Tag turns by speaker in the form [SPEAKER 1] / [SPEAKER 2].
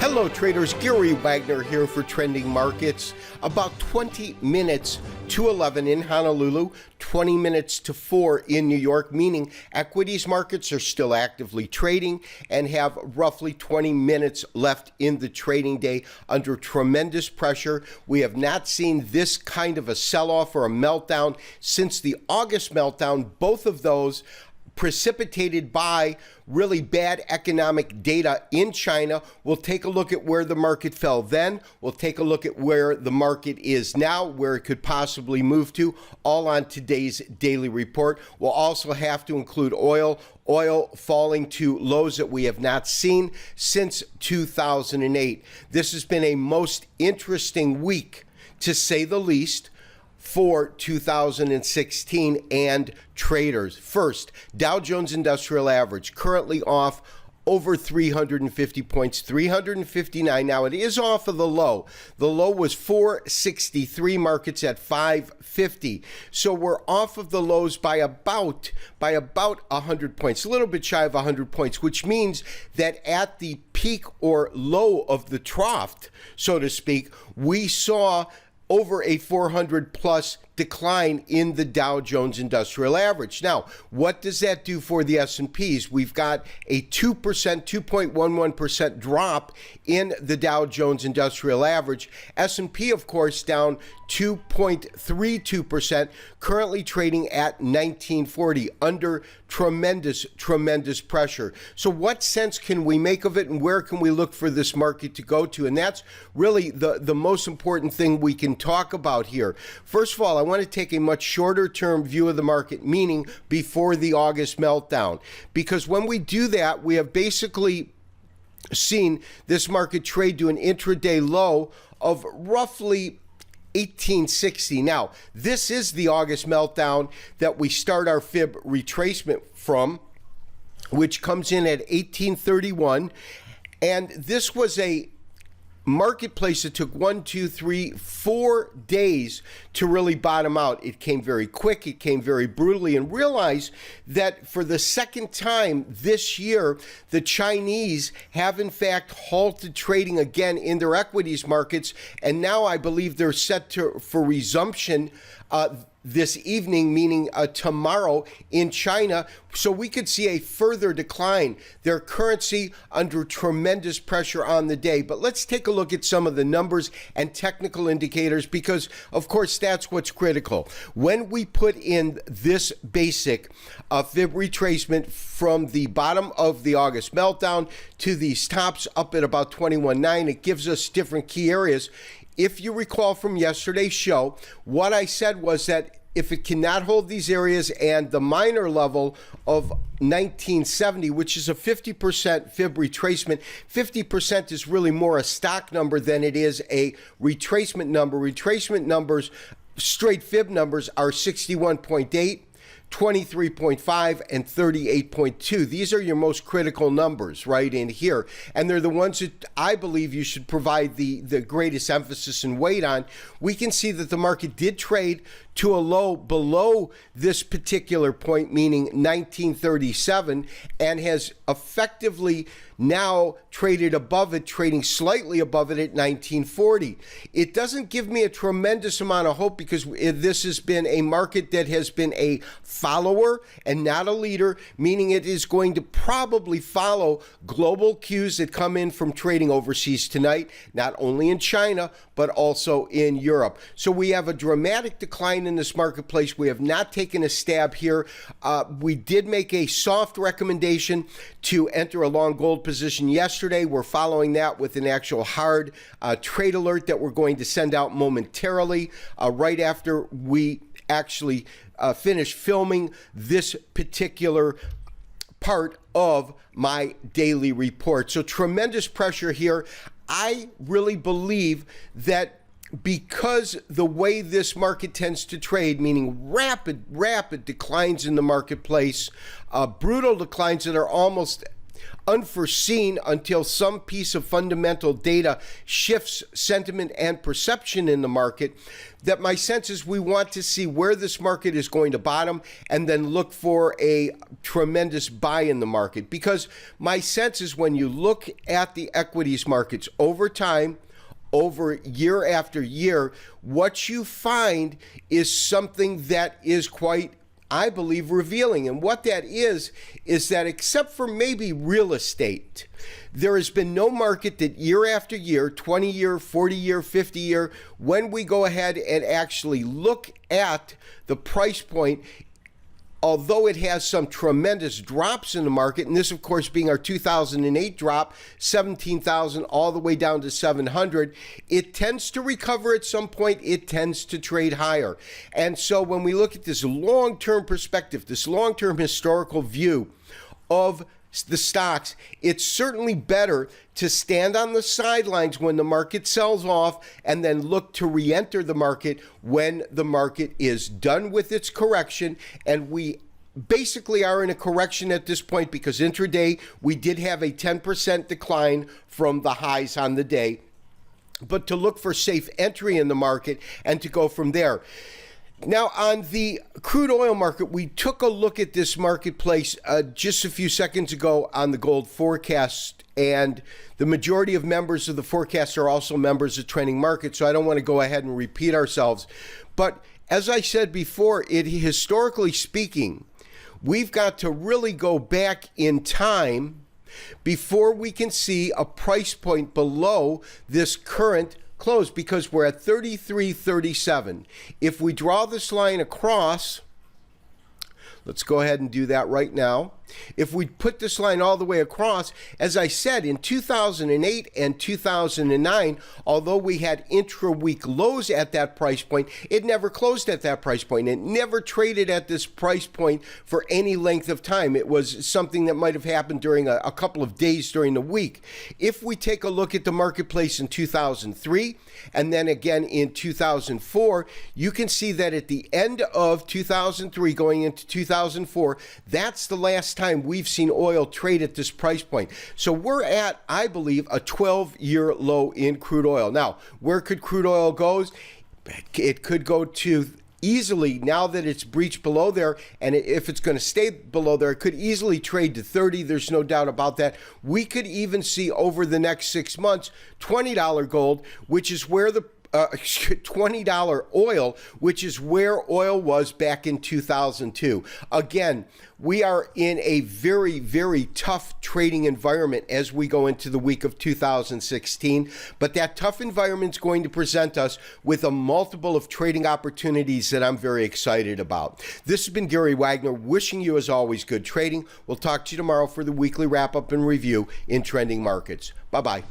[SPEAKER 1] Hello traders, Gary Wagner here for Trending Markets. About 20 minutes to 11 in Honolulu, 20 minutes to 4 in New York, meaning equities markets are still actively trading and have roughly 20 minutes left in the trading day under tremendous pressure. We have not seen this kind of a sell-off or a meltdown since the August meltdown, both of those precipitated by really bad economic data in China. We'll take a look at where the market fell then. We'll take a look at where the market is now, where it could possibly move to, all on today's daily report. We'll also have to include oil falling to lows that we have not seen since 2008. This has been a most interesting week, to say the least, for 2016 and traders. First, Dow Jones Industrial Average currently off over 350 points, 359. Now it is off of the low. The low was 463, markets at 550. So we're off of the lows by about 100 points, a little bit shy of 100 points, which means that at the peak or low of the trough, so to speak, we saw over a 400 plus decline in the Dow Jones Industrial Average. Now, what does that do for the S&Ps? We've got a 2.11% drop in the Dow Jones Industrial Average. S&P, of course, down 2.32%, currently trading at 1940, under tremendous pressure. So what sense can we make of it, and where can we look for this market to go to? And that's really the most important thing we can talk about here. First of all, I want to take a much shorter term view of the market, meaning before the August meltdown, because when we do that, we have basically seen this market trade to an intraday low of roughly 1860. Now, this is the August meltdown that we start our fib retracement from, which comes in at 1831. And this was a marketplace that took 4 days to really bottom out. It came very quick, it came very brutally, and realize that for the second time this year, the Chinese have in fact halted trading again in their equities markets, and now I believe they're set for resumption this evening, meaning tomorrow in China. So we could see a further decline. Their currency under tremendous pressure on the day. But let's take a look at some of the numbers and technical indicators, because of course that's what's critical. When we put in this basic fib retracement from the bottom of the August meltdown to these tops up at about 21.9, it gives us different key areas. If you recall from yesterday's show, what I said was that if it cannot hold these areas and the minor level of 1970, which is a 50% fib retracement, 50% is really more a stock number than it is a retracement number. Retracement numbers, straight fib numbers, are 61.8. 23.5 and 38.2. These are your most critical numbers right in here. And they're the ones that I believe you should provide the greatest emphasis and weight on. We can see that the market did trade to a low below this particular point, meaning 1937, and has effectively now traded above it, trading slightly above it at 1940. It doesn't give me a tremendous amount of hope, because this has been a market that has been a follower and not a leader, meaning it is going to probably follow global cues that come in from trading overseas tonight, not only in China, but also in Europe. So we have a dramatic decline in this marketplace. We have not taken a stab here. We did make a soft recommendation to enter a long gold position yesterday. We're following that with an actual hard trade alert that we're going to send out momentarily right after we actually finish filming this particular part of my daily report. So tremendous pressure here. I really believe that because the way this market tends to trade, meaning rapid declines in the marketplace, brutal declines that are almost unforeseen until some piece of fundamental data shifts sentiment and perception in the market, that my sense is we want to see where this market is going to bottom and then look for a tremendous buy in the market. Because my sense is when you look at the equities markets over time, over year after year, what you find is something that is quite, I believe, revealing. And what that is that except for maybe real estate, there has been no market that year after year, 20-year, 40-year, 50-year, when we go ahead and actually look at the price point, although it has some tremendous drops in the market, and this, of course, being our 2008 drop, 17,000 all the way down to 700, it tends to recover at some point. It tends to trade higher. And so when we look at this long-term perspective, this long-term historical view of the stocks, it's certainly better to stand on the sidelines when the market sells off and then look to re-enter the market when the market is done with its correction. And we basically are in a correction at this point because intraday we did have a 10% decline from the highs on the day, but to look for safe entry in the market and to go from there. Now, on the crude oil market, we took a look at this marketplace just a few seconds ago on the gold forecast, and the majority of members of the forecast are also members of Trending Markets, so I don't want to go ahead and repeat ourselves. But as I said before, historically speaking, we've got to really go back in time before we can see a price point below this current close, because we're at 33.37. If we draw this line across, let's go ahead and do that right now. If we put this line all the way across, as I said, in 2008 and 2009, although we had intra-week lows at that price point, it never closed at that price point. It never traded at this price point for any length of time. It was something that might have happened during a couple of days during the week. If we take a look at the marketplace in 2003 and then again in 2004, you can see that at the end of 2003 going into 2004, that's the last time we've seen oil trade at this price point. So we're at, I believe, a 12-year low in crude oil. Now, where could crude oil go? It could go to easily, now that it's breached below there, and if it's going to stay below there, it could easily trade to 30. There's no doubt about that. We could even see over the next 6 months $20 gold, which is where the $20 oil, which is where oil was back in 2002. Again, we are in a very, very tough trading environment as we go into the week of 2016. But that tough environment is going to present us with a multiple of trading opportunities that I'm very excited about. This has been Gary Wagner, wishing you, as always, good trading. We'll talk to you tomorrow for the weekly wrap-up and review in Trending Markets. Bye-bye.